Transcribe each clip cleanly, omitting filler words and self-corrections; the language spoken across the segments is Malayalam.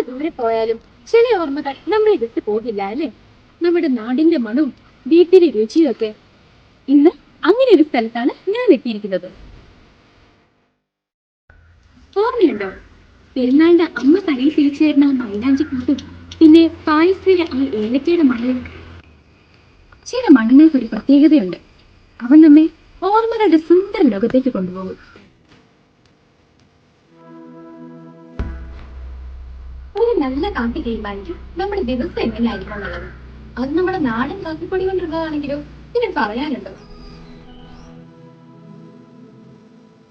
ദൂരെ പോയാലും ചില ഓർമ്മകൾ നമ്മളെ വിട്ടു പോകില്ല അല്ലെ? നമ്മുടെ നാടിന്റെ മണവും വീട്ടിലെ രുചിയും ഒക്കെ. ഇന്ന് അങ്ങനെ ഒരു സ്ഥലത്താണ് ഞാൻ എത്തിയിരിക്കുന്നത്. ഓർമ്മയുണ്ടോ പെരുന്നാളിന്റെ അമ്മ തലയിൽ തിരിച്ചേരുന്ന മൈലാഞ്ചി കൂട്ടും പിന്നെ പായസത്തിലെ ആ ഏലക്കയുടെ മണവും? ചില മണ്ണുകൾക്ക് ഒരു പ്രത്യേകതയുണ്ട്. അവൻ നമ്മെ ഓർമ്മകളുടെ സുന്ദര ലോകത്തേക്ക് കൊണ്ടുപോകും. ഒരു നല്ല കാപ്പി തീരുമാനിക്കും നമ്മുടെ ദിവസം എങ്ങനെയായിരിക്കും എന്നുള്ളത്. അത് നമ്മുടെ നാടൻ കാപ്പിപ്പൊടി കൊണ്ടുള്ളതാണെങ്കിലോ പിന്നെ പറയാനുണ്ടോ?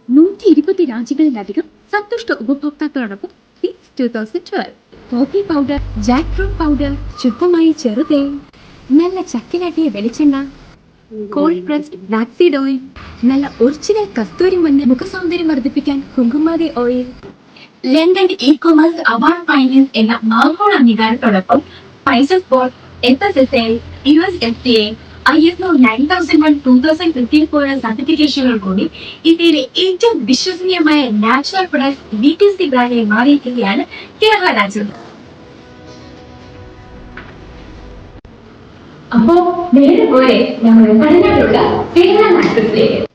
120 രാജ്യങ്ങളിലധികം സന്തുഷ്ട ഉപഭോക്താക്കളോടൊപ്പം since 2012. Coffee powder, jackfruit powder, ശുദ്ധമായ ചെറുതേൻ, നല്ല ചക്കിലാട്ടിയ വെളിച്ചെണ്ണ, കോൾഡ് പ്രസ്ഡ് ഫ്ലാക്സീഡ് ഓയിൽ, നല്ല ഒറിജിനൽ കസ്തൂരി മഞ്ഞ, മുഖസൗന്ദര്യം വർദ്ധിപ്പിക്കാൻ കുങ്കുമാതി oil, London e commerce award finance എന്ന ആഗോള അംഗീകാരത്തോടൊപ്പം spices board, FSSAI, USFDA, ISO 9001, 2015 പോലുള്ള സർട്ടിഫിക്കേഷനുകൾ കൂടി ഇന്ത്യയിലെ ഏറ്റവും വിശ്വസനീയമായ നാച്ചുറൽ പ്രൊഡക്ട്സ് BTC ബ്രാൻഡായി മാറിയിരിക്കുകയാണ് കേരള നാച്ചുറൽ. അപ്പോ നേരെ പോലെ നമ്മുടെ പടിഞ്ഞാറുള്ള കേരള നാച്ചുറലിലേക്ക്